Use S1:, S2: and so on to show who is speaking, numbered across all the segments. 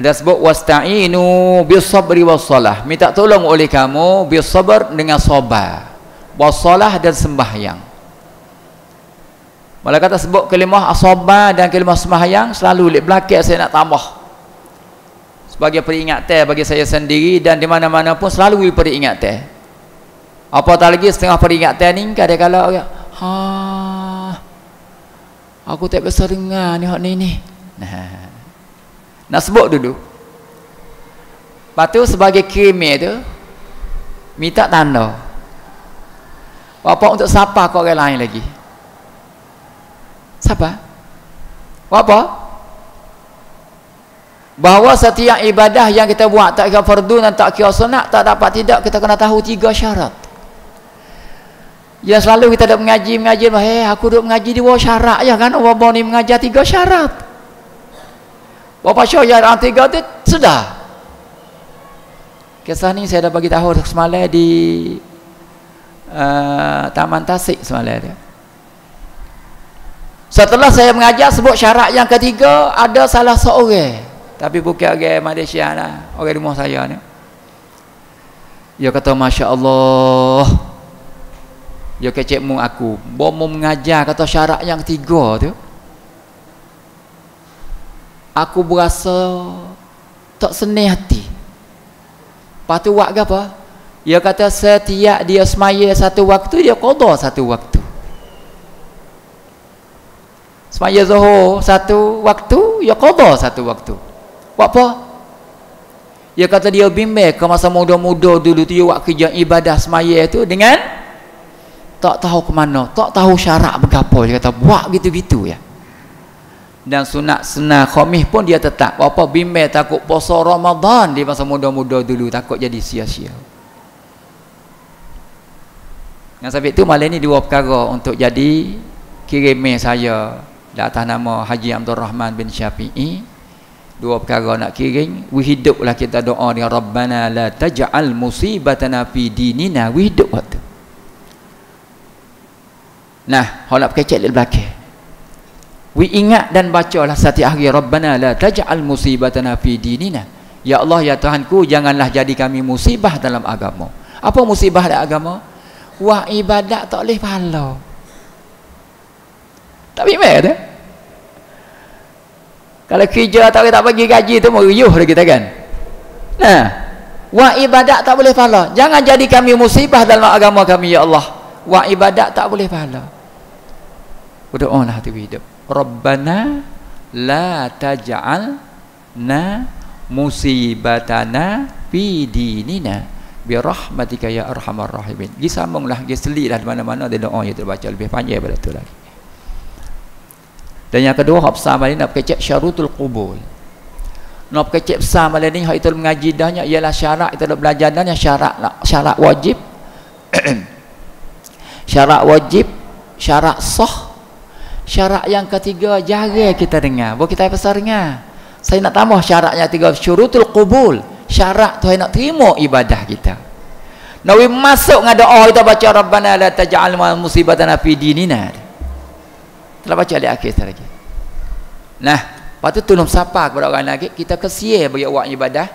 S1: Ada sebut wasta'inu bis-sabri was-salah. Minta tolong oleh kamu bis-sabr dengan sabar, was-salah dan sembahyang. Malah kata sebut kalimah as-sabar dan kalimah sembahyang selalu lek belakang saya nak tambah. Sebagai peringatan bagi saya sendiri dan di mana-mana pun selalu peringatan. Apatah lagi setengah peringatan ni kadang-kadang orang, aku tak biasa dengar ni hak ni. Nak sebut dulu. Lepas tu sebagai kemeh tu minta tanda. Apa untuk siapa kau orang lain lagi? Siapa? Apa? Bahawa setiap ibadah yang kita buat tak kira fardu dan tak kira sunat, tak dapat tidak kita kena tahu 3 syarat. Ya selalu kita duk mengaji aku duk mengaji di bawah syarat ya kan, orang ni mengajar 3 syarat. Berapa syarat 3 tu sudah. Kisah ni saya dah bagi tahu semalam di Taman Tasik semalam dia. Setelah saya mengajar sebut syarat yang ketiga, ada salah seorang, tapi bukan orang Malaysia lah, orang rumah saya ni. Dia kata Masya Allah, dia kecek mu aku mau mengajar kata syarat yang 3 tu, aku berasa tak senang hati. Lepas tu buat apa? Dia kata setiap dia semaya satu waktu, dia qada satu waktu. Semaya zuhur satu waktu, dia qada satu waktu. Buat apa? Dia kata dia bimbang ke masa muda-muda dulu tu dia buat kerja ibadah semaya tu dengan tak tahu ke mana, tak tahu syarat berapa. Dia kata buat gitu-gitu ya. Dan sunat sunnah khamis pun dia tetap. Apa bimbang takut puasa Ramadan di masa muda-muda dulu, takut jadi sia-sia. Yang sebab itu malam ni 2 perkara untuk jadi kiriman saya di atas nama Haji Abdul Rahman bin Syafi'i. 2 perkara nak kirim. Hiduplah kita doa dengan Rabbana la taj'al musibatana fi dinina. Hidup waktu. Nah, holak kecek di belakang. Ingat dan bacalah setiap hari Rabbana la taj'al musibatana fi dinina. Ya Allah ya Tuhanku, janganlah jadi kami musibah dalam agama. Apa musibah dalam agama? Wah ibadat tak boleh pahala. Tak bimbang tu. Kalau kerja tak bagi gaji tu meriuh dah kita kan. Nah, wah ibadat tak boleh pahala. Jangan jadi kami musibah dalam agama kami ya Allah. Wah ibadat tak boleh pahala. Berdoalah hati hidup. Rabbana la taj'alna musibatana fi dinina bi rahmatika ya arhamar rahimin. Disambunglah, diselitlah di mana-mana dia doa yang terbaca lebih panjang daripada tu lagi. Dan yang kedua hak besar malam ni nak kecek syarutul qubul. Nak kecek besar malam ni hak itu mengaji dahnya ialah syarat kita belajar dan syarat wajib syarat wajib, syarat sah. Syarat yang ketiga jarang kita dengar. Buat kita pasal dengar. Saya nak tambah syarat yang 3, syurutul qubul. Syarat Tuhan nak terima ibadah kita. Nawi masuk dengan doa kita baca Rabbana la taj'al musibatana fi dinina. Telah baca di akhir lagi. Nah, lepas tu tolong sapa kepada orang lagi, kita kesia bagi buat ibadah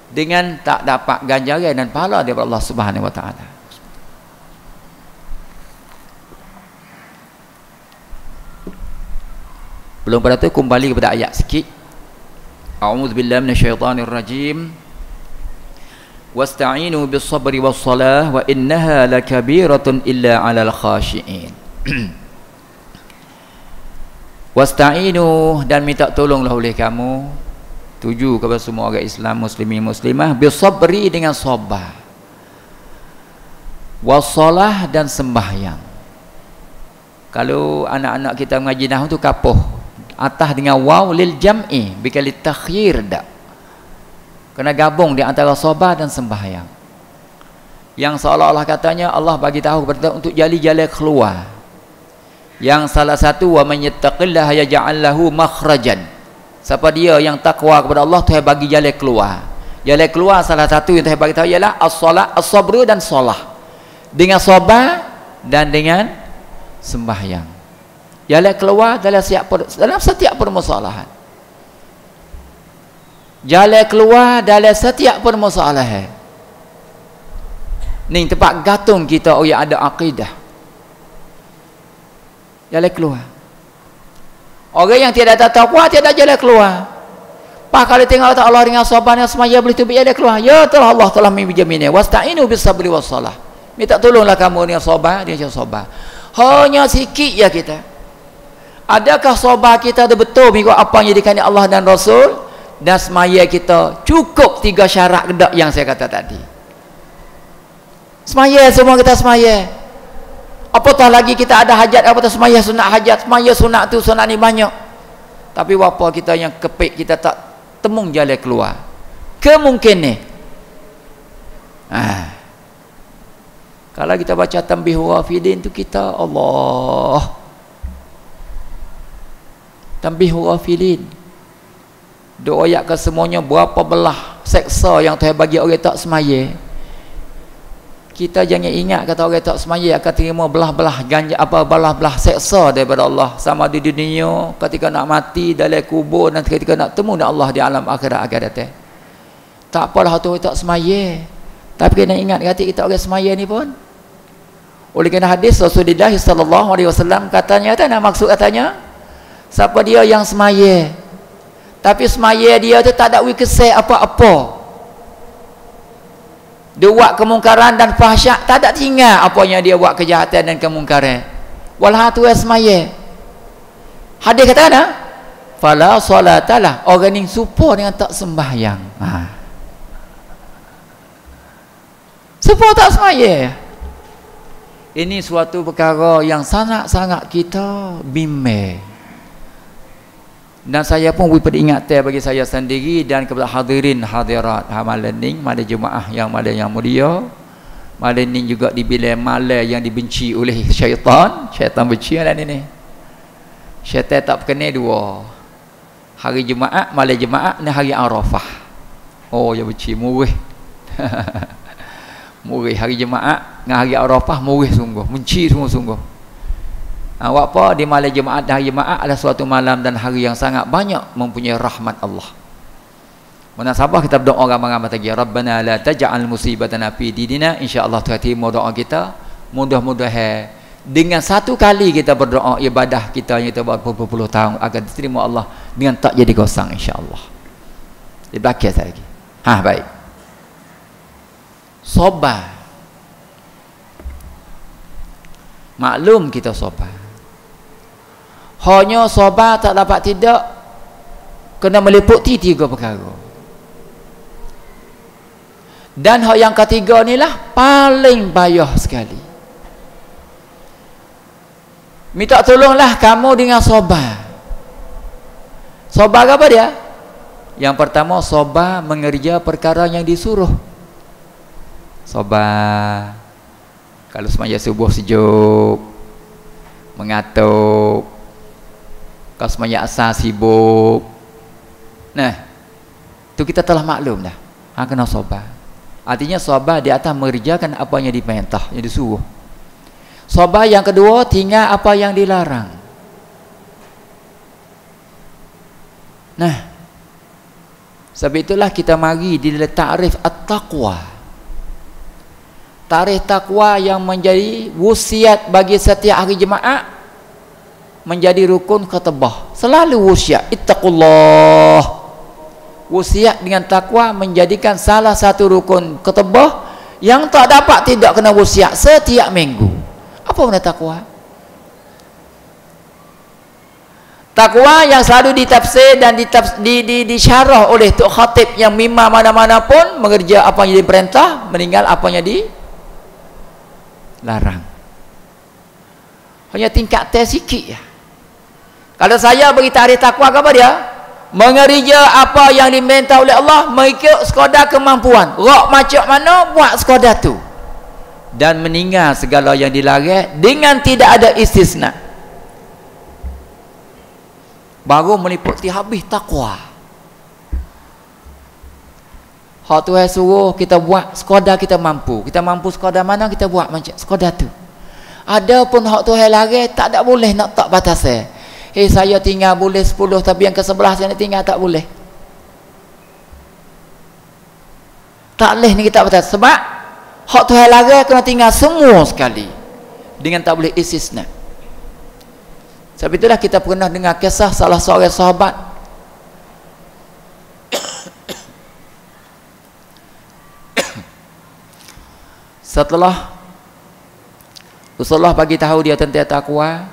S1: dengan tak dapat ganjaran dan pahala daripada Allah Subhanahu wa taala. Belum pada tu kembali kepada ayat sikit. A'udzubillahi minasyaitonirrajim. Wasta'inu bis-sabri was-salah wa innaha lakabiratun illa 'alal khashi'in. Wasta'inu, dan minta tolonglah oleh kamu, tuju kepada semua orang Islam, muslimin muslimah, bis-sabri dengan sabar, was-salah dan sembahyang. Kalau anak-anak kita mengaji nahwu tu kapuh atas dengan waw lil jam'i bikali takhyir dak. Kena gabung di antara sabar dan sembahyang. Yang seolah-olah katanya Allah bagi tahu kepada untuk jalan-jalan keluar. Yang salah satu wa man yattaqillaha yaj'al lahu makhrajan. Siapa dia yang takwa kepada Allah, Tuhan bagi jalan keluar. Jalan keluar salah satu yang Tuhan bagi tahu ialah as-salat, as-sabru dan salah. Dengan sabar dan dengan sembahyang. Jalan keluar dalam setiap permasalahan. Jalan keluar dalam setiap permasalahan. Ni tempat gantung kita orang ada akidah. Jalan keluar. Orang yang tiada takwa tiada jalan keluar. Pak kalau tengok Allah dengan sabar dengan semaya boleh tu jalan keluar. Ya telah Allah telah menjaminnya. Wasta'inu bis sabri was salah. Minta tolonglah kamu dengan sabar, dia sabar. Hanya sikit ya kita. Adakah sabar kita betul mengikut apa yang dikandung Allah dan Rasul? Dan semaya kita cukup 3 syarat kedak yang saya kata tadi. Semaya semua kita semaya. Apatah lagi kita ada hajat, apatah semaya sunat hajat, semaya sunat tu sunat ni banyak. Tapi apa kita yang kepik kita tak temung jalan keluar. Kemungkinan. Kalau kita baca Tanbihul Ghafilin tu kita Allah. Tanbihul Ghafilin. Doa ayat ke semuanya berapa belah seksa yang Tuhan bagi orang tak semaya. Kita jangan ingat kata orang tak semaya akan terima belah-belah ganja apa belah-belah seksa daripada Allah sama di dunia ketika nak mati dalam kubur dan ketika nak temu dengan Allah di alam akhirat akan datang. Tak apalah tu tak semaya. Tapi kena ingat hati kita orang semaya ni pun. Oleh kerana hadis Rasulullah sallallahu alaihi wasallam katanya maksud katanya siapa dia yang semaya tapi semaya dia tu tak ada wikesai apa-apa. Dia buat kemungkaran dan fahsyat tak ada tinggal apanya dia buat kejahatan dan kemungkaran. Walha tu semaya. Hadis kata ana fala salatalah orang yang supo dengan tak sembahyang. Supo tak semaya. Ini suatu perkara yang sangat-sangat kita bimbang. Dan saya pun beri peringatan bagi saya sendiri dan kepada hadirin hadirat malam ni, malam jemaah yang malam yang mulia. Malam ni juga dibilang malam yang dibenci oleh syaitan. Syaitan benci malam ni. Syaitan tak berkenal dua. Hari Jumaat, malam Jumaat dan hari Arafah. Oh, dia benci murih. Murih hari Jumaat dengan hari Arafah murih sungguh, benci sungguh-sungguh. Apa di malam Jumaat dan hari Jumaat adalah suatu malam dan hari yang sangat banyak mempunyai rahmat Allah. Munasabah kita berdoa ramai-ramai lagi. Rabbana la taj'al musibatana fi dinina. Insya-Allah Tuhan terima doa kita. Mudah-mudahan dengan satu kali kita berdoa ibadah kita yang kita buat berpuluh tahun akan diterima Allah dengan tak jadi gosang insya-Allah. Di belakang saya lagi. Baik. Sabar. Maklum kita sabar. Hanya sabar tak dapat tidak kena meliputi 3 perkara. Dan hal yang ketiga inilah paling payah sekali. Minta tolonglah kamu dengan sabar. Sabar apa dia? Yang pertama sabar mengerja perkara yang disuruh. Sabar. Kalau semaya subuh sejuk, mengatuk. Kalau semaya asar sibuk. Nah, itu kita telah maklum dah. Kena sabar. Artinya sabar di atas mengerjakan apa yang diperintah, yang disuruh. Sabar yang kedua, tinggal apa yang dilarang. Nah, sebab itulah kita mari di takrif at-taqwa. Tarikh takwa yang menjadi wasiat bagi setiap hari Jumaat menjadi rukun ketebah. Selalu wasiat ittaqullah. Wasiat dengan takwa menjadikan salah satu rukun ketebah yang tak dapat tidak kena wasiat setiap minggu. Apa makna takwa? Takwa yang selalu ditafsir dan disyarah oleh tok khatib yang mimma mana-mana pun mengerja apa yang diperintah, meninggal apa yang dilarang. Hanya tingkat tes sikit ya. Kalau saya bagi tarikh takwa apa dia? Mengerja apa yang diminta oleh Allah mengikut sekadar kemampuan. Rok macam mana buat sekadar tu. Dan meninggal segala yang dilarang dengan tidak ada istisna. Baru meliputi habis takwa. Hak Tuhan suruh kita buat sekadar kita mampu. Kita mampu sekadar mana kita buat macam sekadar tu. Ada pun hak Tuhan larang tak ada boleh nak tak batasnya. Saya tinggal boleh 10 tapi yang ke-11 saya nak tinggal tak boleh. Tak boleh ni kita batas. Sebab hak Tuhan larang kena tinggal semua sekali. Dengan tak boleh istisna. Sebab itulah kita pernah dengar kisah salah seorang sahabat. Setelah Rasulullah bagi tahu dia tentang takwa,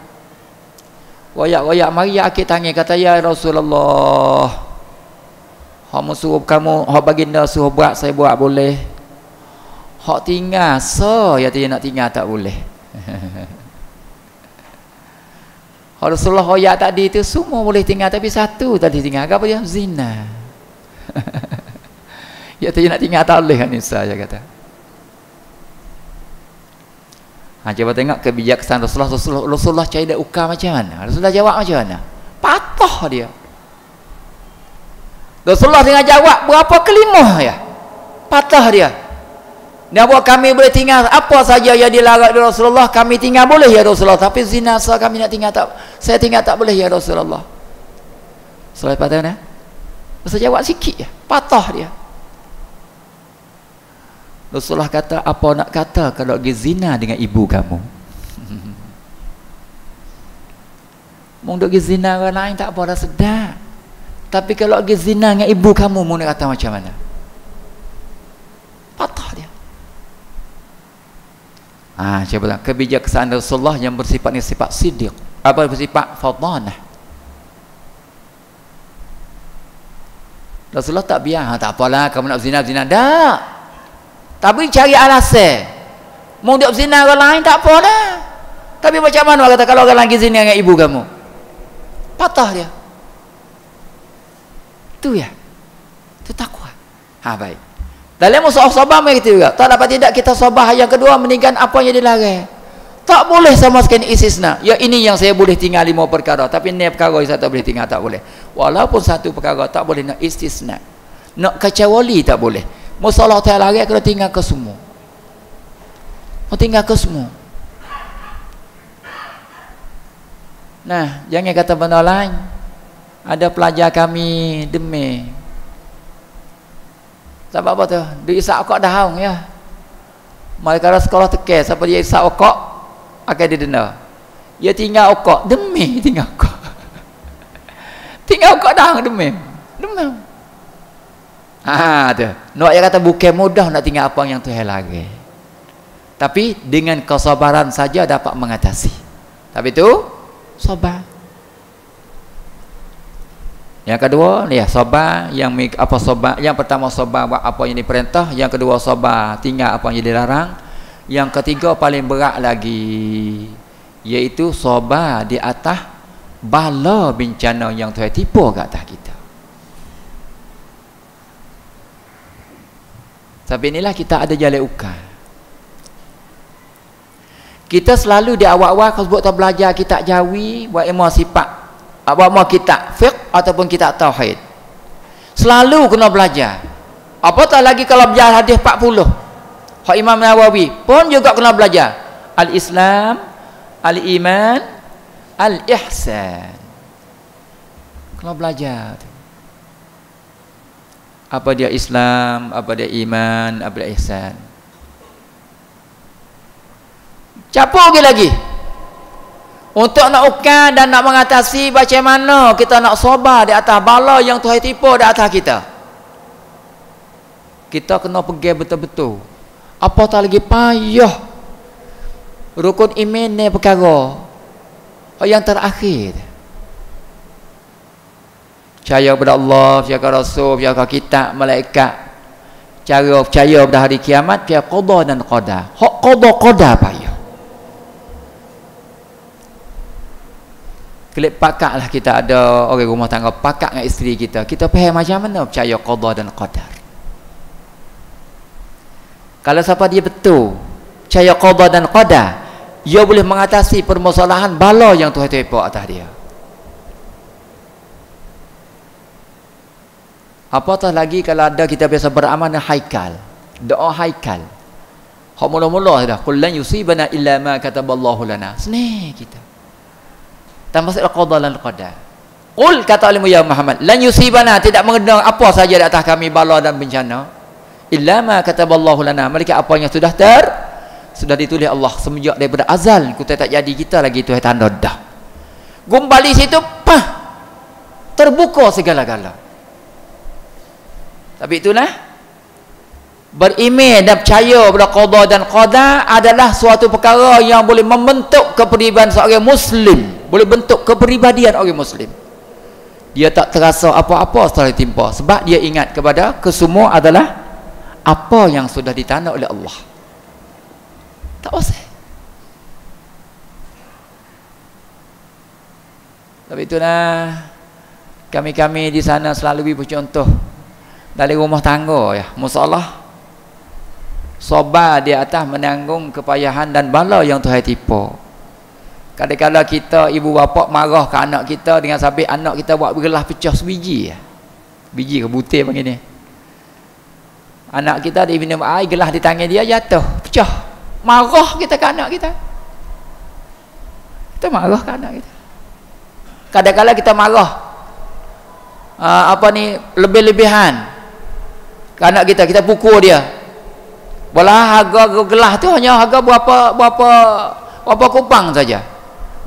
S1: wayak-wayak mari akik tangan kata, ya Rasulullah, hak suruh kamu, hak baginda suruh buat, saya buat boleh. Hak tinggal ya dia nak tinggal tak boleh. Rasulullah hoyak tadi itu semua boleh tinggal, tapi satu tadi tinggal. Apa dia? Zina. Ya tadi nak tinggal tak boleh kan Nisa, saya kata. Coba tengok kebijaksanaan Rasulullah cari dak ukar macam mana. Rasulullah jawab macam mana? Patah dia. Rasulullah tengah jawab berapa kelimah ya? Patah dia. Dia buat kami boleh tinggal apa saja yang dilarang oleh Rasulullah, kami tinggal boleh ya Rasulullah, tapi zina kami nak tinggal tak, saya tinggal tak boleh ya Rasulullah. Selepas patah mana? Rasul jawab sikit ya, patah dia. Rasulullah kata, apa nak kata kalau pergi zina dengan ibu kamu? Mau pergi zina orang lain tak apa dah sedap, tapi kalau pergi zina dengan ibu kamu, mau nak kata macam mana? Patah dia. Coba kebijaksanaan Rasulullah yang bersifat ni sifat siddiq, apa bersifat fadanah. Rasulullah tak biar, tak apalah kamu nak zina dah, tapi cari alasan. Mau dia zina orang lain tak apalah, tapi macam mana kata kalau orang lagi zina dengan ibu kamu? Patah dia. Tu ya, tu takwa. Baik. Dalam musuh sabar mereka juga. Tak dapat tidak kita sabar. Yang kedua, meninggalkan apa yang dilarang. Tak boleh sama sekali istisna. Ya ini yang saya boleh tinggal 5 perkara, tapi ini perkara yang saya tak boleh tinggal, tak boleh. Walaupun satu perkara tak boleh nak istisna. Nak kecuali tak boleh. Masalah tak larang kena tinggal ke semua. Mau tinggal ke semua. Nah, jangan kata benda lain. Ada pelajar kami demi. Sebab apa tu? Dia isap okok daun ya. Mereka sekolah tekeh, siapa dia isap okok akan didenda. Dia tinggal okok demi tinggal okok. Tinggal okok daun demi. Tu. Nak dia kata bukan mudah nak tinggal apa yang Tuhan lagi. Tapi dengan kesabaran saja dapat mengatasi. Tapi itu sabar. Yang kedua, ya sabar. Yang apa sabar? Yang pertama sabar buat apa yang diperintah. Yang kedua sabar tinggal apa yang dilarang. Yang ketiga paling berat lagi, iaitu sabar di atas bala bencana yang Tuhan tipu ke atas kita. Tapi inilah kita ada jalan ukar. Kita selalu di awal-awal kalau buat belajar kitab Jawi, buat ilmu sifat, buat ilmu kitab fiqh ataupun kitab tauhid, selalu kena belajar. Apatah lagi kalau belajar hadis 40 hak Imam Nawawi pun juga kena belajar al-Islam, al-Iman, al-Ihsan. Kena belajar apa dia Islam, apa dia iman, apa dia ihsan. Capur lagi untuk nak ukar dan nak mengatasi macam mana kita nak sabar di atas bala yang Tuhan tipu di atas kita. Kita kena pergi betul-betul. Apa tak lagi payah rukun iman ni perkara yang terakhir. Percaya kepada Allah, percaya kepada Rasul, percaya kepada kitab, malaikat, cara percaya pada hari kiamat, percaya qada dan qadar. Hak qada payah. Kelip pakak lah kita ada orang rumah tangga pakak dengan isteri kita. Kita faham macam mana percaya qada dan qadar. Kalau siapa dia betul percaya qada dan qadar, dia boleh mengatasi permasalahan bala yang Tuhan tipu atas dia. Apatah lagi kalau ada kita biasa beramal dengan haikal, doa haikal. Hak mula-mula dah qul lan yusibana illa ma kataballahu lana. Senang kita. Tambah sekali qada dan qadar. Qul kata alimu ya Muhammad, lan yusibana, tidak mengenang apa saja di atas kami bala dan bencana illa ma kataballahu lana, mereka apa yang sudah ditulis Allah semenjak daripada azal. Kita tak jadi kita lagi tu tanda dah. Gumbali situ terbuka segala-gala. Tapi itulah beriman dan percaya pada qada dan qadar adalah suatu perkara yang boleh membentuk kepribadian seorang muslim, boleh bentuk kepribadian orang muslim. Dia tak terasa apa-apa setelah ditimpa, sebab dia ingat kepada kesemua adalah apa yang sudah ditanda oleh Allah. Tak usah. Tapi itulah kami-kami di sana selalu bercontoh dari rumah tangga ya, masalah sabar di atas menanggung kepayahan dan bala yang Tuhan tipu. Kadang-kadang kita ibu bapa marah ke anak kita dengan sebab anak kita buat bergelah pecah sebiji ya. Biji ke butir macam ni. Anak kita dia minum air, gelah di tangan dia jatuh, pecah. Marah kita ke anak kita. Kita marah ke anak kita. Kadang-kadang kita marah lebih-lebihan ke anak kita pukul dia. Walau harga gelah tu hanya harga berapa kupang saja.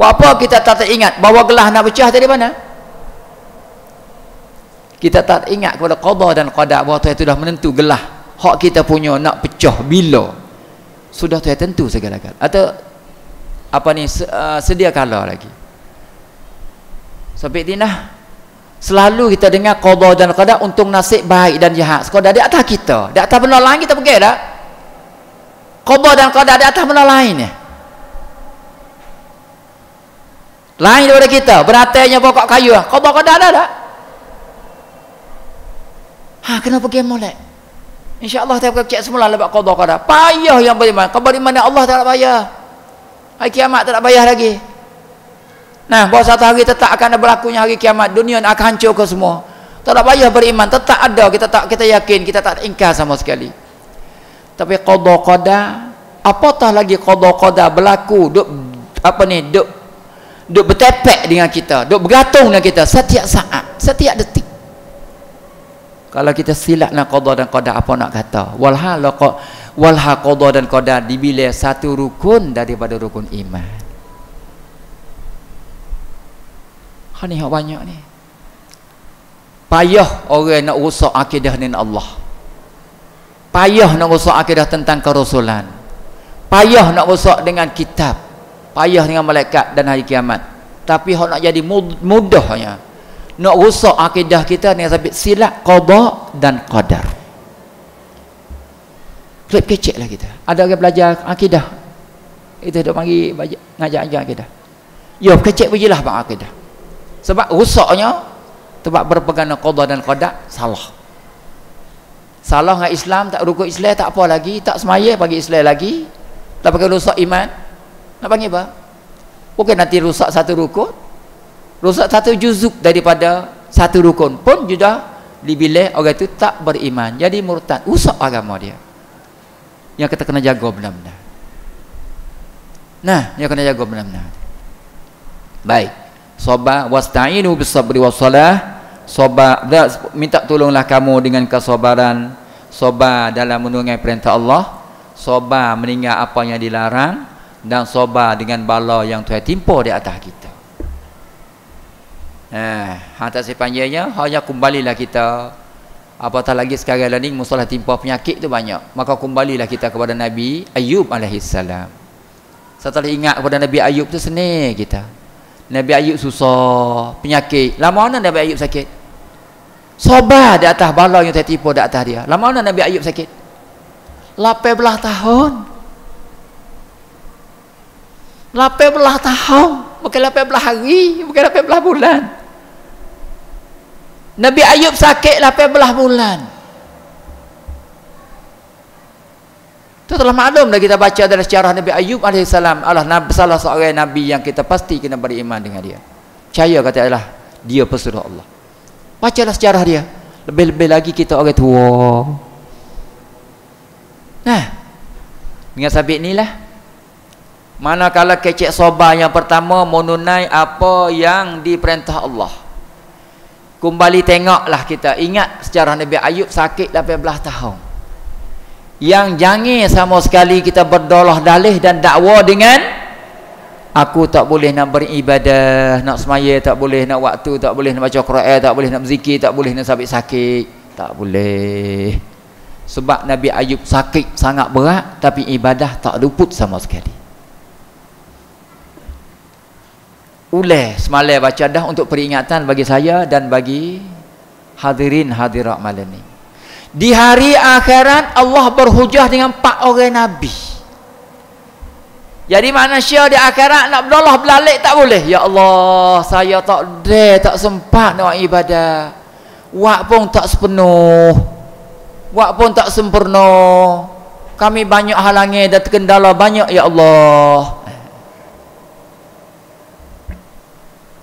S1: Berapa kita tak ingat bahawa gelah nak pecah dari mana? Kita tak ingat kepada qada dan qadar bahawa Tuhan sudah menentu gelah hak kita punya nak pecah bila. Sudah Tuhan tentu segala-galanya. Atau sedia kala lagi. Sampai dinah selalu kita dengar qada dan qadar untuk nasib baik dan jahat. Sekadar di atas kita, di atas benda lain kita pergi tak? Qada dan qadar di atas benda lain ya. Lain daripada kita, beratainya pokok kayu. Qada qadar ada tak? Kenapa pergi molek? Insya-Allah kita cek semula lepas qada qadar. Payah yang beriman. Beriman Allah tak payah. Hari kiamat tak payah lagi. Nah, bahawa satu hari tetap akan ada berlakunya hari kiamat, dunia akan hancur ke semua. Tak payah beriman, tetap ada, kita yakin, kita tak ingkar sama sekali. Tapi qada qadar, apatah lagi qada qadar berlaku, duk bertepek dengan kita, duk bergantung dengan kita setiap saat, setiap detik. Kalau kita silap nak qada dan qadar, apa nak kata? Walha qada dan qadar dibilih satu rukun daripada rukun iman. Ni hak banyak ni. Payah orang nak rusak akidah dengan Allah. Payah nak rusak akidah tentang kerasulan. Payah nak rusak dengan kitab. Payah dengan malaikat dan hari kiamat. Tapi hak nak jadi mudahnya nak rusak akidah kita dengan sebab silap qada dan qadar. Klip kecek lah kita. Ada orang belajar akidah. Itu dah mari ngajar akidah. Ya, kecek pergilah bang akidah. Sebab rusaknya sebab berpegang dengan qada dan qadar salah dengan Islam, tak rukun Islam tak apa lagi, tak semaya bagi Islam lagi, tak pakai rusak iman, nak panggil apa? Bukan nanti rusak satu rukun, rusak satu juzuk daripada satu rukun pun sudah dibilih orang itu tak beriman, jadi murtad, rusak agama dia. Yang kita kena jaga benar-benar. Nah, yang kena jaga benar-benar. Baik. Sabar, wasta'inu bis-sabri was-salah. Sabar, minta tolonglah kamu dengan kesabaran. Sabar dalam menunaikan perintah Allah. Sabar meninggal apa yang dilarang, dan sabar dengan bala yang Tuhan timpa di atas kita. Hantar sepanjangnya hanya kembalilah kita. Apatah lagi sekarang ni masalah timpa penyakit tu banyak. Maka kembalilah kita kepada Nabi Ayub alaihissalam. Setelah ingat kepada Nabi Ayub tu senang kita. Nabi Ayub susah, penyakit. Lama mana Nabi Ayub sakit? Sabar di atas bala yang tertipu di atas dia. Lama mana Nabi Ayub sakit? 18 tahun. 18 tahun. Bukan 18 hari, bukan 18 bulan. Nabi Ayub sakit 18 bulan. Itu telah maklum dah kita baca dalam sejarah Nabi Ayub alaihissalam adalah salah seorang Nabi yang kita pasti kena beriman dengan dia. Percaya kata adalah dia pesuruh Allah. Bacalah sejarah dia. Lebih-lebih lagi kita orang tua. Nah, dengan sabit inilah. Manakala kecek sabar yang pertama menunai apa yang diperintah Allah. Kembali tengoklah kita. Ingat sejarah Nabi Ayub sakit 18 tahun. Yang jangan sama sekali kita berdolah dalih dan dakwa dengan aku tak boleh nak beribadah, nak semaya tak boleh, nak waktu tak boleh, nak baca Quran tak boleh, nak berzikir tak boleh, nak sabit sakit tak boleh. Sebab Nabi Ayub sakit sangat berat tapi ibadah tak luput sama sekali. Uleh semalam baca dah untuk peringatan bagi saya dan bagi hadirin hadirat malam ni. Di hari akhirat Allah berhujah dengan 4 orang Nabi. Jadi manusia di akhirat nak berdolah belalik tak boleh. Ya Allah, saya tak sempat nak ibadah. Wak pun tak sepenuh. Wak pun tak sempurna. Kami banyak halangan dan terkendala banyak ya Allah.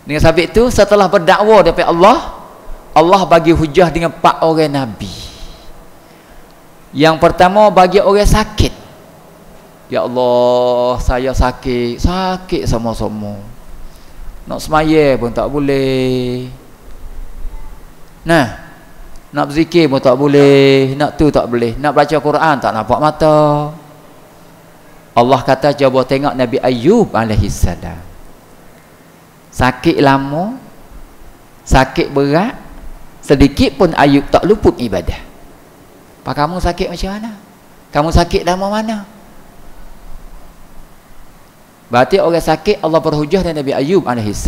S1: Dengan sebab itu setelah berdakwa daripada Allah, Allah bagi hujah dengan 4 orang Nabi. Yang pertama bagi orang sakit. Ya Allah, saya sakit sama-sama. Nak semaya pun tak boleh. Nah, nak berzikir pun tak boleh, nak tu tak boleh, nak baca Quran tak nampak mata. Allah kata cuba tengok Nabi Ayub alaihi salam. Sakit lama, sakit berat, sedikit pun Ayub tak luput ibadah. Pak kamu sakit macam mana? Kamu sakit lama mana? Berarti orang sakit Allah berhujah dengan Nabi Ayub AS.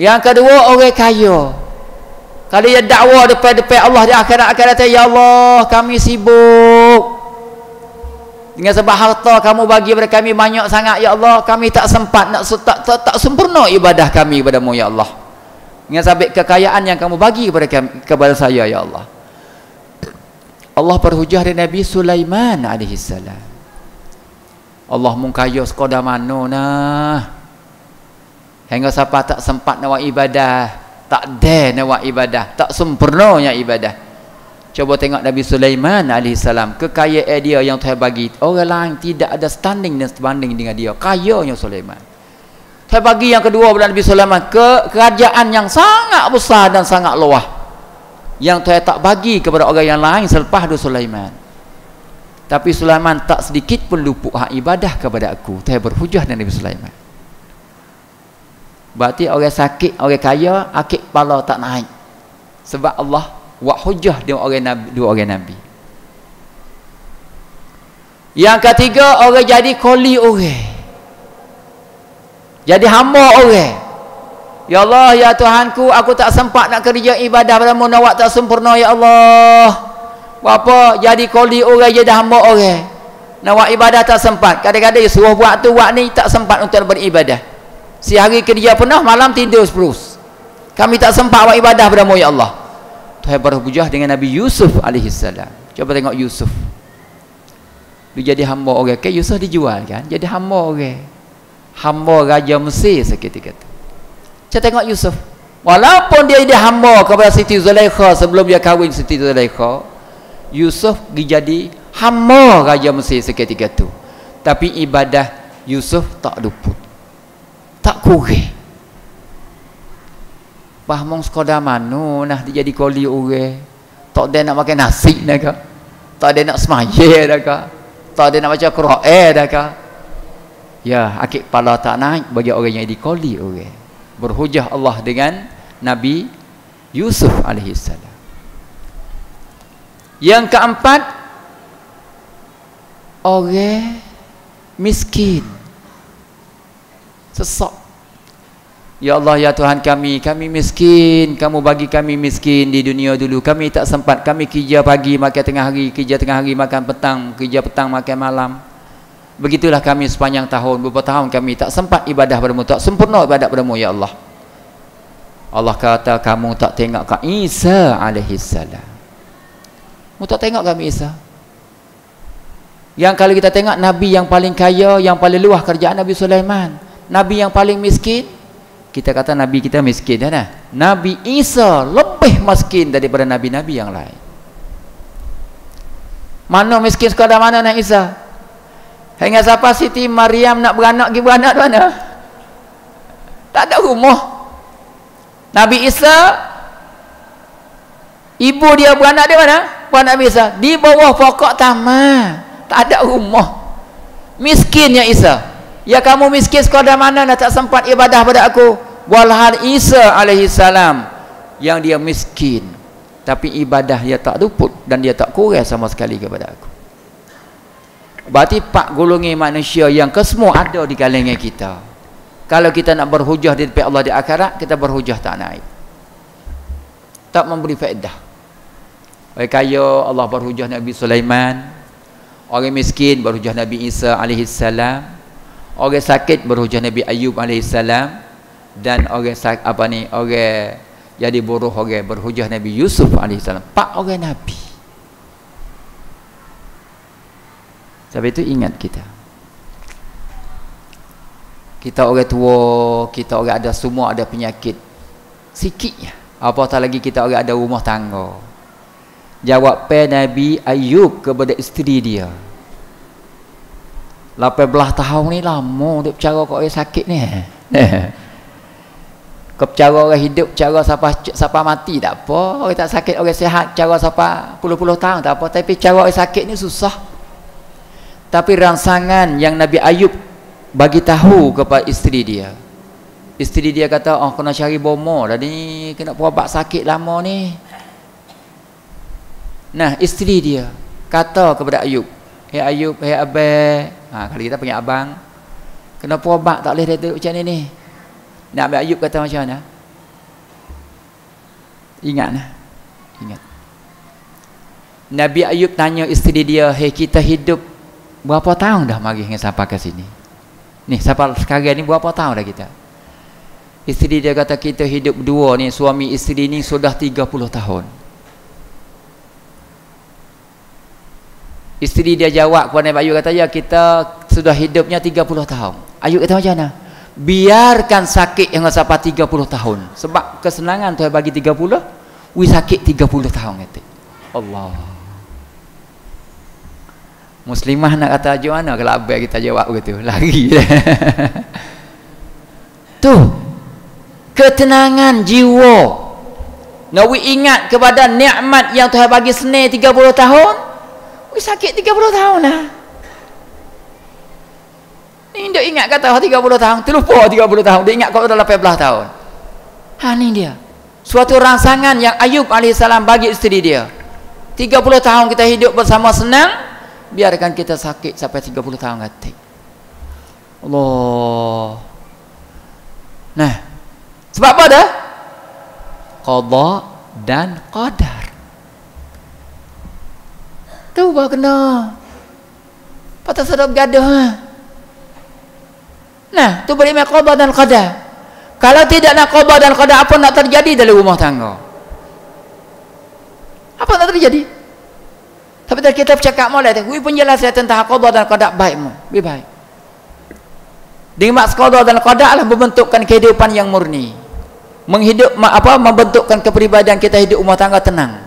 S1: Yang kedua orang kaya. Kalau dia dakwa depan Allah di akhirat, ya Allah kami sibuk dengan sebab harta kamu bagi kepada kami banyak sangat ya Allah, kami tak sempat nak tak sempurna ibadah kami kepadamu ya Allah. Dengan sebab kekayaan yang kamu bagi kepada saya ya Allah. Allah berhujah dengan Nabi Sulaiman alaihi salam. Allah mengkaya sekadar mana nah. Hingga siapa tak sempat nak ibadah, tak ada nak ibadah, tak sempurnanya ibadah. Coba tengok Nabi Sulaiman AS, kekayaan dia yang Tuhan bagi, orang lain tidak ada standing dan sebanding dengan dia. Kayanya Sulaiman. Tuhan bagi yang kedua kepada Nabi Sulaiman, kerajaan yang sangat besar dan sangat luas, yang Tuhan tak bagi kepada orang yang lain selepas Nabi Sulaiman. Tapi Sulaiman tak sedikit pun luput hak ibadah kepada aku. Tuhan berhujah dengan Nabi Sulaiman. Berarti orang sakit, orang kaya, akik kepala tak naik. Sebab Allah wa hujah dia orang nabi, 2 orang nabi. Yang ketiga orang jadi koli orang, jadi hamba orang. Ya Allah ya Tuhanku, aku tak sempat nak kerja ibadah padamu, nak tak sempurna ya Allah. Apa jadi koli orang, jadi hamba orang, nak ibadah tak sempat. Kadang-kadang suruh buat tu buat ni, tak sempat untuk beribadah. Sehari kerja penuh, malam tidur terus. Kami tak sempat buat ibadah padamu ya Allah. Tuhan berhujah dengan Nabi Yusuf alaihissalam. Coba tengok Yusuf. Dia jadi hamba orang. Kan Yusuf dijual kan? Jadi hamba orang. Hamba Raja Mesir seketika itu. Coba tengok Yusuf. Walaupun dia jadi hamba kepada Siti Zulaikha sebelum dia kahwin Siti Zulaikha, Yusuf jadi hamba Raja Mesir seketika itu. Tapi ibadah Yusuf tak luput, tak kurang. Bahmong sekadar mana nah dia jadi koli orang. Tak ada nak makan nasi dah ke? Tak ada nak semaya dah ke? Tak ada nak baca Quran dah ke? Ya, akik kepala tak naik bagi orang yang jadi koli orang. Berhujah Allah dengan Nabi Yusuf alaihissalam. Yang keempat, orang miskin, sesak. Ya Allah ya Tuhan kami miskin, kamu bagi kami miskin di dunia dulu. Kami tak sempat, kami kerja pagi makan tengah hari, kerja tengah hari makan petang, kerja petang makan malam. Begitulah kami sepanjang tahun, beberapa tahun kami tak sempat ibadah padamu, tak sempurna ibadat padamu ya Allah. Allah kata kamu tak tengok ke Isa alaihissalam. Kamu tak tengok kami Isa. Yang kalau kita tengok Nabi yang paling kaya, yang paling luas kerjaan Nabi Sulaiman. Nabi yang paling miskin, kita kata Nabi kita miskin dah. Nabi Isa lebih miskin daripada Nabi-Nabi yang lain. Mana miskin sekadar mana Nabi Isa? Hingga siapa Siti Maryam nak beranak pergi beranak di mana? Tak ada rumah. Nabi Isa ibu dia beranak di mana? Puan Nabi Isa di bawah pokok tamar, tak ada rumah. Miskin ya Isa. Ya kamu miskin sekadar mana dah tak sempat ibadah pada aku. Walhal Isa alaihi salam yang dia miskin, tapi ibadah dia tak luput dan dia tak kurang sama sekali kepada aku. Berarti 4 golongan manusia yang kesemua ada di kalangan kita. Kalau kita nak berhujah di depan Allah di akhirat, kita berhujah tak naik, tak memberi faedah. Orang kaya Allah berhujah Nabi Sulaiman, orang miskin berhujah Nabi Isa alaihi salam, orang sakit berhujah Nabi Ayub alaihi salam, dan orang orang jadi buruh orang berhujah Nabi Yusuf alaihi salam. 4 orang nabi. Sebab itu ingat kita orang tua, kita orang ada semua ada penyakit sikitnya, apatah lagi kita orang ada rumah tangga. Jawab Nabi Ayub kepada isteri dia, 18 tahun ni lama duk bercara kau orang sakit ni. Kau bercara orang hidup, cara siapa mati tak apa, orang tak sakit orang sihat, cara siapa puluh-puluh tahun tak apa, tapi cara orang sakit ni susah. Tapi rangsangan yang Nabi Ayub bagi tahu kepada isteri dia, isteri dia kata, oh kena cari bomo dah ni, kena berubat sakit lama ni. Nah, isteri dia kata kepada Ayub, hey Ayub, hey abang, kalau kita punya abang, kena berubat tak boleh dia duduk macam ni. Nabi Ayub kata macam mana? Ingat. Nabi Ayub tanya isteri dia, hey kita hidup berapa tahun dah mari dengan sampai ke sini? Ni sampai sekarang ni berapa tahun dah kita? Isteri dia kata kita hidup berdua ni, suami isteri ni sudah 30 tahun. Isteri dia jawab kepada Nabi Ayub kata, ya kita sudah hidupnya 30 tahun. Ayub kata macam mana? Biarkan sakit yang sampai 30 tahun. Sebab kesenangan Tuhan bagi 30, sakit 30 tahun kata. Allah. Muslimah nak kata macam mana kalau abang kita jawab begitu? Lari dah. Tu ketenangan jiwa. Nawi ingat kepada nikmat yang Tuhan bagi senang 30 tahun. Sakit 30 tahun lah. Ni dia ingat kata 30 tahun, terlupa 30 tahun. Dia ingat kalau dah 18 tahun. Ni dia. Suatu rangsangan yang Ayub AS bagi isteri dia. 30 tahun kita hidup bersama senang, biarkan kita sakit sampai 30 tahun kata. Allah. Nah, sebab apa dah? Qada dan qadar. Tahu bah kena. Patut sedap gaduh. Nah, tu beriman qada dan qadar. Kalau tidak nak qada dan qadar, apa nak terjadi dalam rumah tangga? Apa nak terjadi? Tapi tadi kita bercakap mulai tu, penjelasan tentang qada dan qadar baikmu, lebih baik. Dengan qada dan qadar adalah membentukkan kehidupan yang murni. Membentukkan kepribadian kita hidup rumah tangga tenang.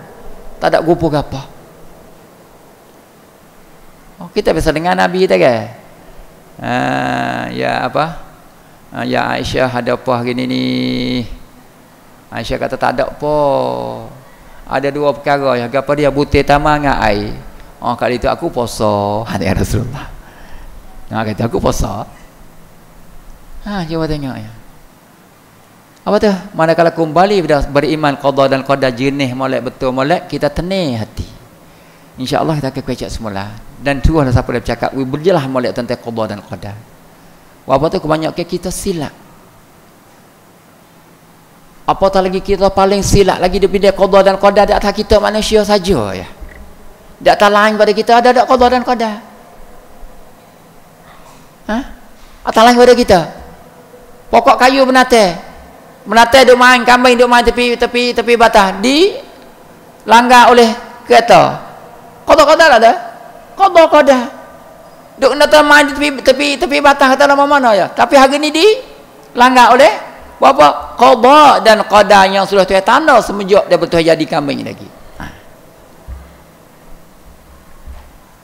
S1: Tak ada gupu apa. Kita bisa dengar Nabi kita ke? Ya Aisyah ada apa hari ni? Aisyah kata tak ada apa. Ada 2 perkara ya. Apa dia butir tamar dengan air. Kali itu aku puasa. Ya Rasulullah. Kata aku puasa. Cuba tengok ya. Apa tu? Manakala kembali beriman qada dan qadar jernih molek betul molek, kita tenang hati. InsyaAllah kita akan kecek semula. Dan tu lah siapa dia bercakap, berjelah molek tentang qada dan qadar. Apa tu kebanyakan kita silap. Apatah lagi kita paling silap lagi daripada qada dan qadar di atas kita manusia saja ya. Di atas lain pada kita ada qada dan qadar. Atas lain pada kita. Pokok kayu menatai duk main kambing duk main tepi batas di langgar oleh kereta. Qada ada. Qada. Duk nak main di tepi batas kata nama mana ya. Tapi hari ni di langgar oleh apa? Qada dan qadar yang sudah Tuhan tanda semenjak dia betul jadi kambing lagi.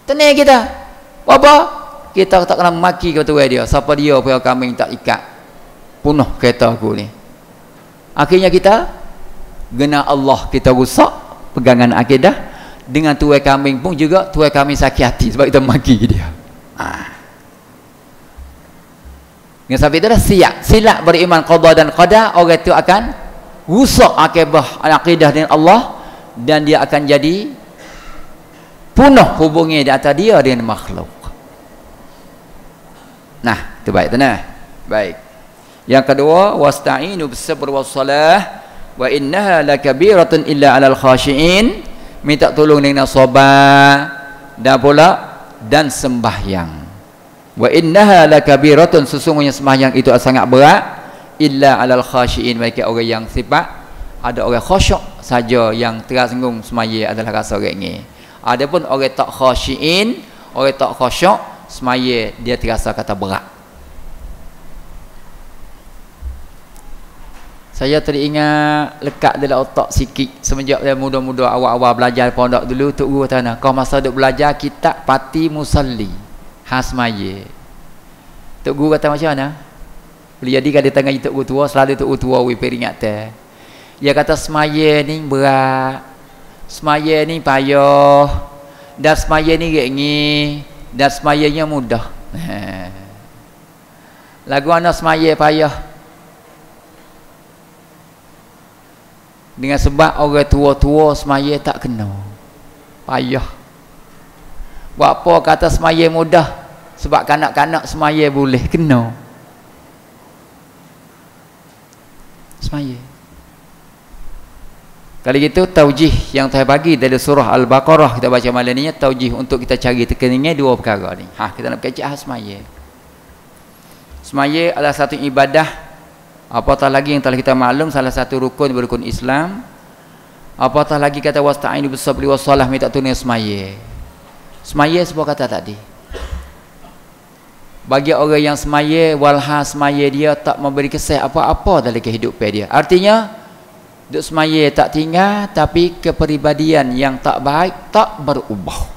S1: Tenang kita. Apa? Kita tak kena maki kepada Tuhan dia. Siapa dia punya kambing tak ikat. Punah kereta aku ni. Akhirnya kita guna Allah kita rusak pegangan akidah, dengan tuai kambing pun juga tuai kambing sakit hati sebab kita maki dia. Dengan sebab itu dah silap beriman qada dan qadar, orang itu akan rusak akibah akidah dengan Allah, dan dia akan jadi punah hubungnya di atas dia dengan makhluk. Nah, itu baik tenang. Baik. Yang kedua, wasta'inu bis-sabr was-salah wa innaha lakabiratun illa 'alal khashiin. Minta tolong dengan sabar dan sembahyang. Wa innaha lakabiratun, sesungguhnya sembahyang itu sangat berat, illa 'alal khashiin, mereka orang yang sifat ada orang khusyuk saja yang tersinggung semaya adalah rasa orang ni. Adapun orang tak khashiin, orang tak khusyuk semaya dia terasa kata berat. Saya teringat lekat dalam otak sikit semenjak saya muda-muda awal-awal belajar pondok dulu. Tok guru kata, kau masa duk belajar kitab Pati Musalli Hasmaya. Tok guru kata macam mana? Boleh jadi kalau tengah tok guru tua, selalu tok guru tua we peringat teh. Dia kata semaya ni berat, semaya ni payah, dan semaya ni gini, dan semayanya mudah. Lagu anak semaya payah. Dengan sebab orang tua-tua semaya tak kena, payah. Buat apa kata semaya mudah? Sebab kanak-kanak semaya boleh kena semaya. Kali gitu taujih yang saya bagi dari surah Al-Baqarah kita baca malam ni, taujih untuk kita cari tekeningnya dua perkara ni. Kita nak kecek semaya. Semaya adalah satu ibadah, apatah lagi yang telah kita maklum salah satu rukun Islam. Apatah lagi kata wasta'inu bis-sabri was-salah, minta tolong semaya. Semaya sebuah kata tadi. Bagi orang yang semaya, walha semaya dia tak memberi kesan apa-apa dalam kehidupan dia. Artinya duk semaya tak tinggal, tapi kepribadian yang tak baik tak berubah.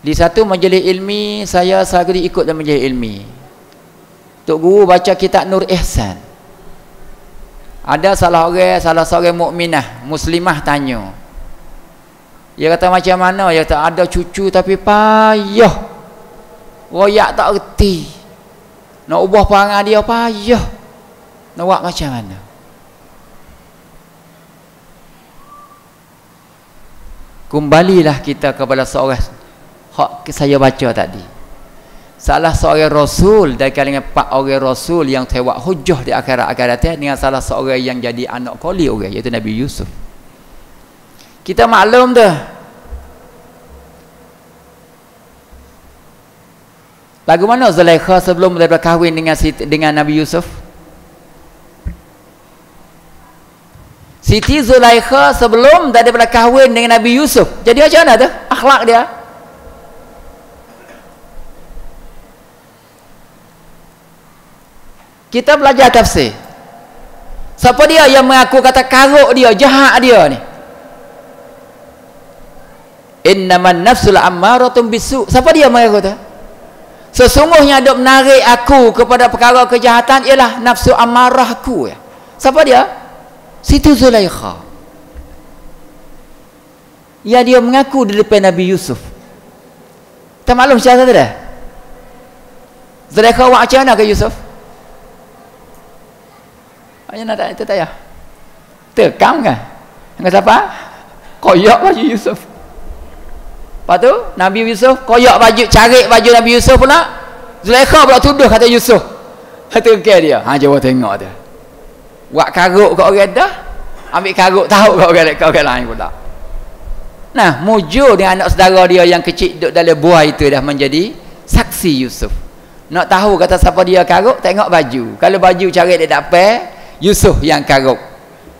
S1: Di satu majlis ilmi, saya selalu ikut dalam majlis ilmi. Tok guru baca kitab Nur Ihsan. Ada salah seorang mukminah muslimah tanya. Dia kata macam mana? Dia kata ada cucu tapi payah. Royak tak reti. Nak ubah perangai dia payah. Nak buat macam mana? Kembalilah kita kepada seorang hak saya baca tadi. Salah seorang rasul dari kalangan 4 orang rasul yang tewak hujah di akhirat-akhirat dengan salah seorang yang jadi anak koli orang, iaitu Nabi Yusuf. Kita maklum dah. Lagu mana Zulaikha sebelum dia berkahwin dengan Nabi Yusuf? Siti Zulaikha sebelum dia berkahwin dengan Nabi Yusuf. Jadi macam mana tu akhlak dia? Kita belajar tafsir. Siapa dia yang mengaku kata karuk dia, jahat dia ni? Innaman nafsul ammaratun bisu. Siapa dia mengaku tu? Sesungguhnya dok menarik aku kepada perkara kejahatan ialah nafsu amarahku. Siapa dia? Siti Zulaikha. Ya, dia mengaku di depan Nabi Yusuf. Tak maklum siapa tu dah? Zulaikha buat macam mana ke Yusuf? Macam mana tak itu tayah? Tekam kan? Dengan siapa? Koyak baju Yusuf. Lepas tu Nabi Yusuf koyak baju, cari baju Nabi Yusuf pula. Zulaikha pula tuduh kata Yusuf. Kata dia. Jawab tengok dia. Buat karuk kat orang dah, ambil karuk tahu kat orang lain pula. Nah, mujur dengan anak saudara dia yang kecil duduk dalam buah itu dah menjadi saksi Yusuf. Nak tahu kata siapa dia karuk, tengok baju. Kalau baju cari dia dapat, Yusuf yang karuk.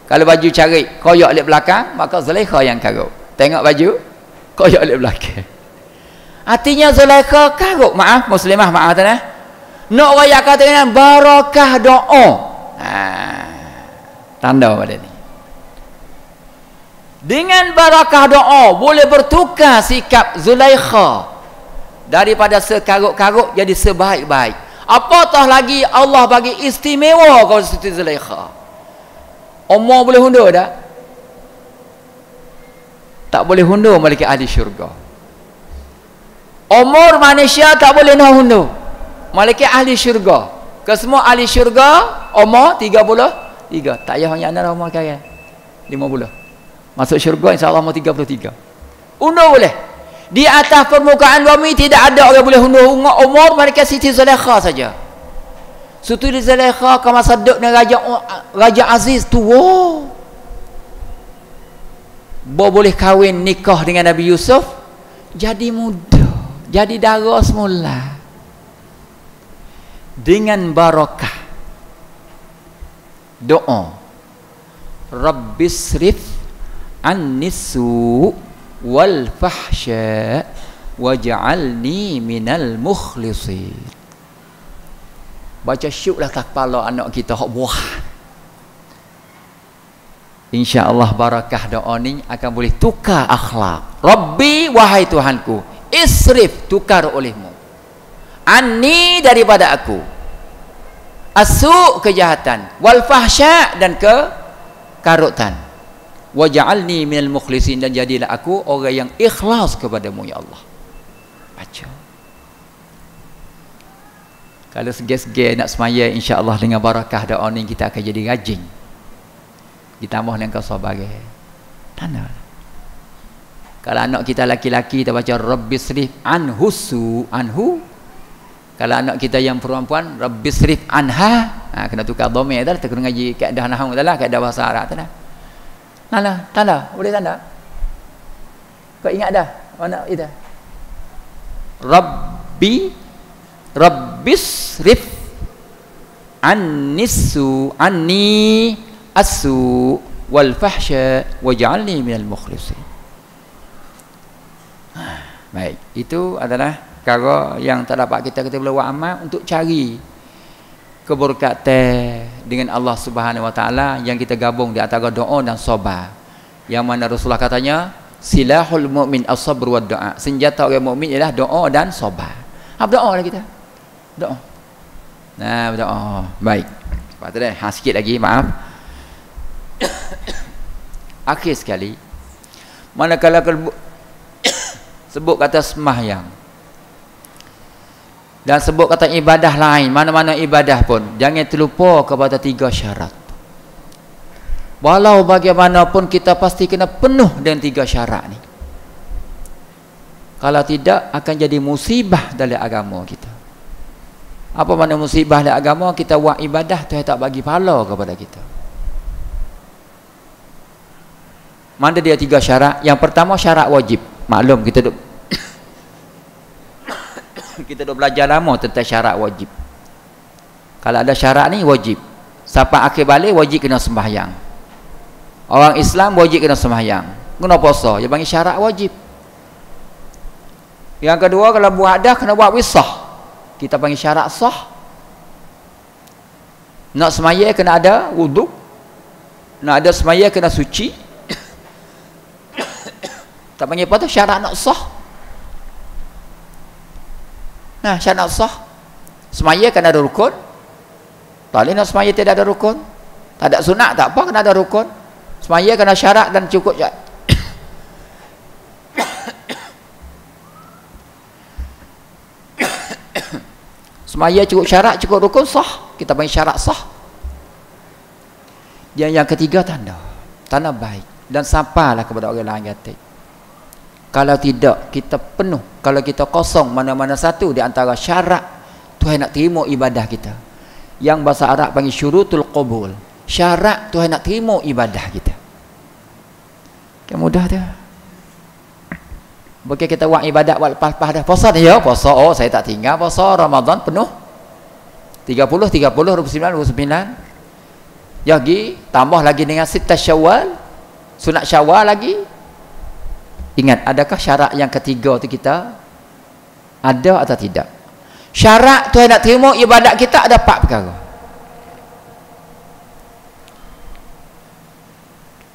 S1: Kalau baju cari koyak di belakang, maka Zulaikha yang karuk. Tengok baju, koyak di belakang. Artinya Zulaikha karuk. Maaf muslimah, maaf tanah. Nak raya kata dengan barakah doa. Tanda pada ni. Dengan barakah doa boleh bertukar sikap Zulaikha daripada sekaruk-karuk jadi sebaik-baik. Apatah lagi Allah bagi istimewa kepada Siti Zulaikha. Umur boleh hundur tak? Tak boleh hundur malaikat ahli syurga. Umur manusia tak boleh nak hundur malaikat ahli syurga. Kesemua ahli syurga umur 33. Tak payah banyak nak umur sekarang 50. Masuk syurga insya-Allah umur 33. Hundur boleh. Di atas permukaan bumi tidak ada orang boleh hundur umur malaikat Siti Zulaikha saja. Siti Zulaikha kamu saduk dengan Raja Aziz tua. Boleh kahwin nikah dengan Nabi Yusuf, jadi muda, jadi darah semula. Dengan barakah doa Rabbisrif annisu wal fahsya waj'alni minal mukhlisin. Baca syuklah ke kepala anak kita hak buah. InsyaAllah barakah doa ni akan boleh tukar akhlak. Rabbi, wahai Tuhanku, isrif, tukar olehmu, anni, daripada aku, asu, kejahatan, wal fahsya, dan kekarutan, waj'alni minal mukhlisin, dan jadilah aku orang yang ikhlas kepadamu ya Allah. Baca. Kalau segi-segi nak semaya, insya-Allah dengan barakah doa ni kita akan jadi rajin. Ditambah dengan kau sebagai tanda. Kalau anak kita laki-laki kita baca Rabbisrif anhusu, anhu. Kalau anak kita yang perempuan Rabbisrif anha, kena tukar dhamir dah, kena ngaji kaedah nahwu dah lah, kaedah bahasa Arab dah. Tanda, boleh tanda? Kau ingat dah mana itu? Rabbisrif annisu anni asu wal fahsya waj'alni minal mukhlisin. Baik, itu adalah perkara yang tak dapat kita boleh buat amal untuk cari keberkatan dengan Allah Subhanahu wa taala yang kita gabung di antara doa dan sabar. Yang mana Rasulullah katanya silahul mu'min as-sabr wa doa. Senjata orang mukmin ialah doa dan sabar. Berdoa lah kita. Doa. Nah, berdoa. Baik. Sebab tu dah sikit lagi, maaf. Akhir sekali, manakala sebut kata sembahyang dan sebut kata ibadah lain, mana-mana ibadah pun jangan terlupa kepada 3 syarat. Walau bagaimanapun kita pasti kena penuh dengan 3 syarat ni. Kalau tidak akan jadi musibah dalam agama kita. Apa makna musibah dalam agama? Kita buat ibadah Tuhan tak bagi pahala kepada kita. Mana dia 3 syarat? Yang pertama syarat wajib. Maklum kita duk kita dah belajar lama tentang syarat wajib. Kalau ada syarat ni wajib. Sampai akhir balik wajib kena sembahyang. Orang Islam wajib kena sembahyang. Kena puasa. Dia panggil syarat wajib. Yang kedua, kalau buat dah kena buat wisah. Kita panggil syarat sah. Nak semaya kena ada wuduk. Nak ada semaya kena suci. Tak panggil apa tu? Syarat nak sah. Nah, syarat nak sah. Semaya kena ada rukun. Tak boleh nak semaya tidak ada rukun. Tak ada sunat, tak apa, kena ada rukun. Semaya kena syarat dan cukup. Semaya cukup syarat, cukup rukun, sah. Kita panggil syarat sah. Yang ketiga tanda. Tanda baik. Dan sampailah kepada orang lain kata. Kalau tidak kita penuh, kalau kita kosong mana-mana satu di antara syarat Tuhan nak terima ibadah kita, yang bahasa Arab panggil syurutul qabul, syarat Tuhan nak terima ibadah kita. Kan mudah dah. Bukan kita buat ibadat buat lepas-lepas dah. Puasa dah ya, puasa. Oh, saya tak tinggal puasa Ramadan penuh. 30, 29. Jadi tambah lagi dengan Sittah Syawal, sunat Syawal lagi. Ingat, adakah syarat yang ketiga tu kita ada atau tidak? Syarat Tuhan nak terima ibadat kita ada 4 perkara.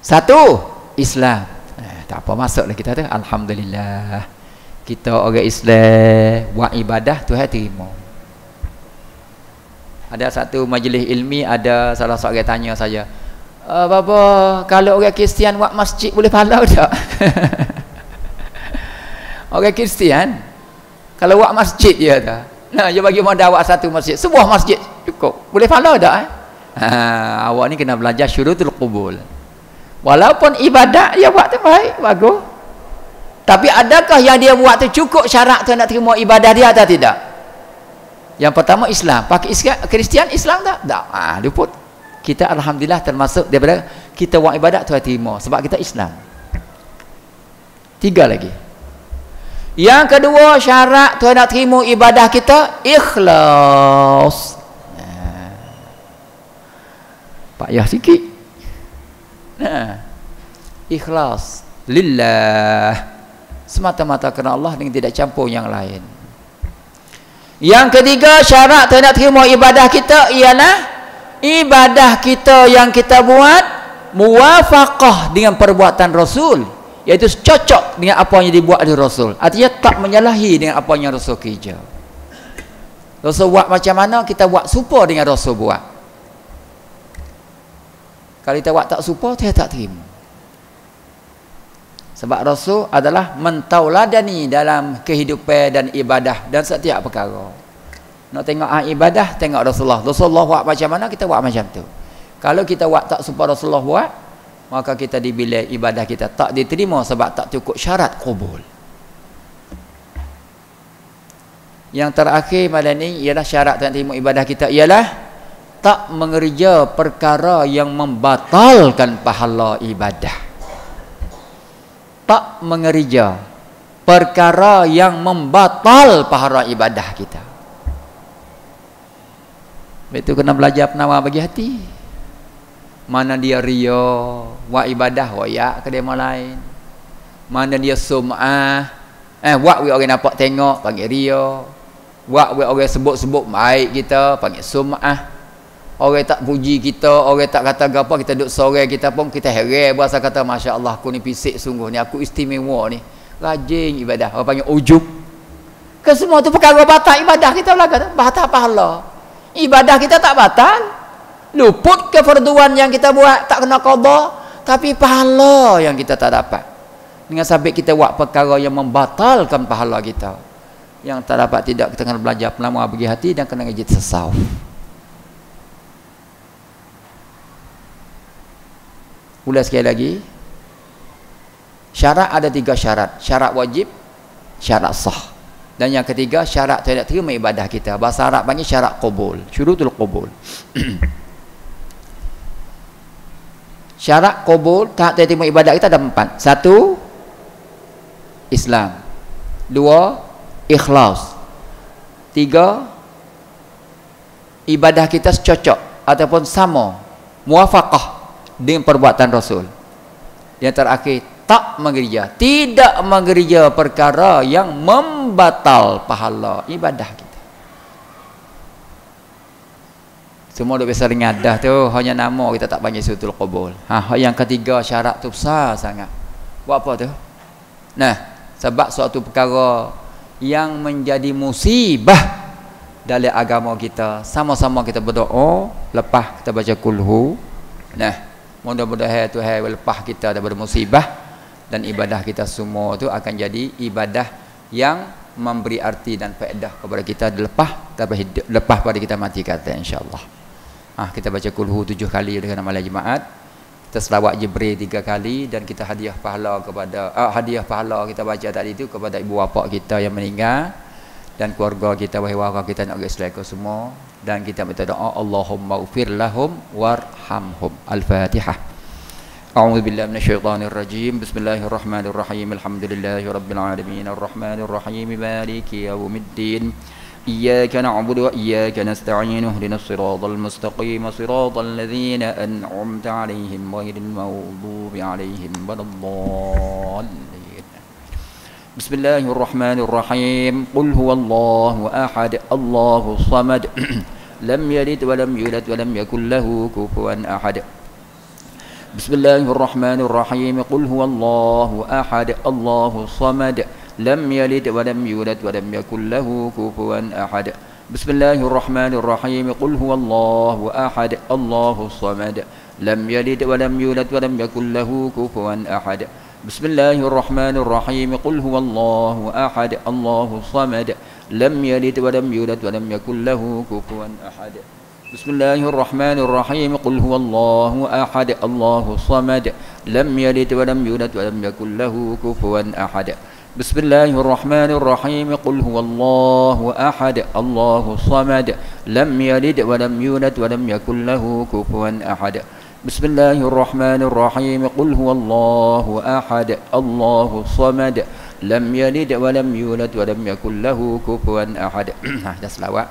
S1: 1, Islam. Tak apa, masuklah kita tu. Alhamdulillah, kita orang Islam, buat ibadah Tuhan terima. Ada satu majlis ilmi, ada salah seorang tanya saya, Apa kalau orang Kristian buat masjid boleh pahala tak? Orang Kristian kalau buat masjid dia dah. Nah, dia bagi modal buat satu masjid, sebuah masjid cukup. Boleh pahala tak? Awak ni kena belajar syurutul qubul. Walaupun ibadat dia buat tu baik, bagus. Tapi adakah yang dia buat tu cukup syarat tu nak terima ibadah dia atau tidak? Yang pertama Islam. Pakai Kristian Islam tak? Tak. Luput. Kita alhamdulillah termasuk daripada kita buat ibadat Tuhan terima sebab kita Islam. 3 lagi. Yang kedua syarat Tuhan nak terima ibadah kita ikhlas. Payah sikit. Ikhlas lillah, semata-mata kerana Allah dengan tidak campur yang lain. Yang ketiga syarat Tuhan nak terima ibadah kita ialah ibadah kita yang kita buat muwafaqah dengan perbuatan Rasul, iaitu cocok dengan apa yang dibuat oleh Rasul. Artinya tak menyalahi dengan apa yang Rasul kerja. Rasul buat macam mana, kita buat serupa dengan Rasul buat. Kalau kita buat tak serupa, dia tak terima. Sebab Rasul adalah mentauladani dalam kehidupan dan ibadah dan setiap perkara. Nak tengok ibadah, tengok Rasulullah. Rasulullah buat macam mana, kita buat macam tu. Kalau kita buat tak serupa Rasulullah buat, maka kita dibilang ibadah kita tak diterima sebab tak cukup syarat qabul. Yang terakhir malam ni ialah syarat nak terima ibadah kita ialah tak mengerja perkara yang membatalkan pahala ibadah. Tak mengerja perkara yang membatal pahala ibadah kita. Itu kena belajar penawar bagi hati. Mana dia ria, buat ibadah royak ke dema lain. Mana dia sum'ah, buat orang nampak tengok panggil ria. Buat orang sebut-sebut baik kita panggil sum'ah. Orang tak puji kita, orang tak kata apa, kita duduk sore kita pun kita heran berasa kata masya-Allah aku ni pisik sungguh ni, aku istimewa ni. Rajin ibadah, orang panggil ujub. Ke semua tu perkara batal ibadah kita lah kata, batal pahala. Ibadah kita tak batal, luput kefarduan yang kita buat tak kena qada, tapi pahala yang kita tak dapat. Dengan sebab kita buat perkara yang membatalkan pahala kita, yang tak dapat, tidak kita kena belajar pelamar bagi hati dan kena ngaji tasawuf. Ulang sekali lagi. Syarat ada 3 syarat. Syarat wajib, syarat sah. Dan yang ketiga syarat tidak terima ibadah kita. Bahasa Arab panggil syarat qabul, syurutul qabul. Syarat qabul, tak terima ibadah kita ada 4. 1 Islam. 2 ikhlas. 3 ibadah kita secocok ataupun sama, muwafaqah dengan perbuatan Rasul. Yang terakhir tak mengerja, tidak mengerja perkara yang membatal pahala ibadah kita. Semua dah biasa dengar dah tu, hanya nama kita tak panggil syurutul qabul. Yang ketiga syarat tu besar sangat. Buat apa tu? Nah, sebab suatu perkara yang menjadi musibah dalam agama kita, sama-sama kita berdoa lepas kita baca kulhu. Nah, mudah-mudahan Tuhan lepas kita daripada musibah, dan ibadah kita semua tu akan jadi ibadah yang memberi arti dan faedah kepada kita lepas pada kita mati kata insya-Allah. Kita baca kulhu 7 kali dengan malam Jumaat, kita selawat Jibril 3 kali, dan kita hadiah pahala kepada hadiah pahala kita baca tadi itu kepada ibu bapa kita yang meninggal dan keluarga kita, wahai kita nak Islam semua, dan kita minta doa Allahumma ghfir lahum warhamhum. Al-Fatihah. أعوذ بالله من الشيطان الرجيم بسم الله الرحمن الرحيم الحمد لله رب العالمين الرحمن الرحيم مالك يوم الدين إياك نعبد وإياك نستعين اهدنا الصراط المستقيم صراط الذين أنعمت عليهم غير المغضوب عليهم ولا الضالين بسم الله الرحمن الرحيم قل هو الله أحد الله الصمد لم يلد ولم يولد ولم يكن له كفوا أحد بسم الله الرحمن الرحيم قل هو الله أحد الله الصمد لم يلد ولم يولد ولم يكن له كفوا أحد بسم الله الرحمن الرحيم قل هو الله أحد الله الصمد لم يلد ولم يولد ولم يكن له كفوا أحد بسم الله الرحمن الرحيم قل هو الله أحد الله الصمد لم يلد ولم يولد ولم يكن له كفوا أحد بسم الله الرحمن الرحيم قل هو الله أحد الله الصمد لم يلد ولم يولد ولم يكن له كفوا أحد بسم الله الرحمن الرحيم قل هو الله أحد الله الصمد لم يلد ولم يولد ولم يكن له كفوا أحد بسم الله الرحمن الرحيم قل هو الله أحد الله الصمد لم يلد ولم يولد ولم يكن له كفوا أحد. Dah selawat.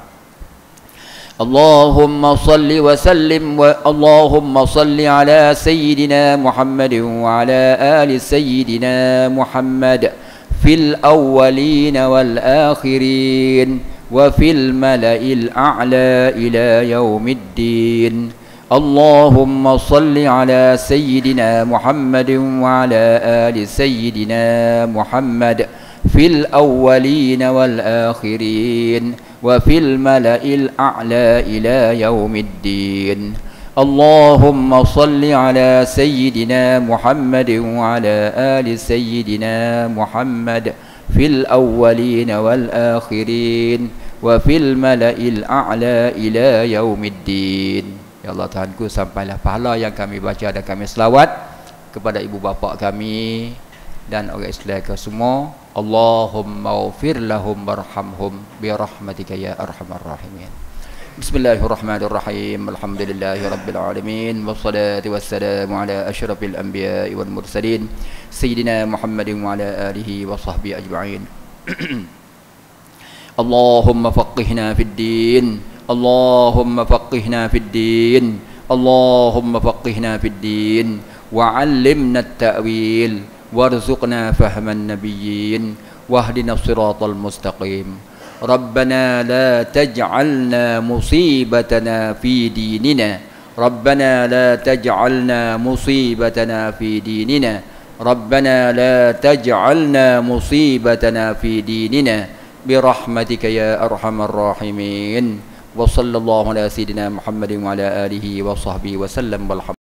S1: اللهم صل وسلم اللهم صل على سيدنا محمد وعلى آل سيدنا محمد في الأولين والآخرين وفي الملأ الأعلى إلى يوم الدين. اللهم صل على سيدنا محمد وعلى آل سيدنا محمد في الأولين والآخرين وفي الملأ الأعلى إلى يوم الدين. اللهم صل على سيدنا محمد وعلى آل سيدنا محمد في الأولين والآخرين وفي الملأ الأعلى إلى يوم الدين. Ya Allah Tuhanku, sampailah pahala yang kami baca dan kami selawat kepada ibu bapa kami dan orang Islam ke semua. Allahumma ghfir lahum warhamhum bi rahmatika ya arhamar rahimin. Bismillahirrahmanirrahim. Alhamdulillahi rabbil alamin wassalatu wassalamu ala asyrafil anbiya'i wal mursalin sayyidina Muhammadin wa ala alihi wa sahbihi ajma'in. Allahumma faqihna fid din. اللهم فقهنا في الدين اللهم فقهنا في الدين وعلمنا التأويل وارزقنا فهم النبيين واهدنا الصراط المستقيم. ربنا لا تجعلنا مصيبتنا في ديننا ربنا لا تجعلنا مصيبتنا في ديننا ربنا لا تجعلنا مصيبتنا في ديننا برحمتك يا أرحم الراحمين. وصلى الله على سيدنا محمد وعلى آله وصحبه وسلم والحمد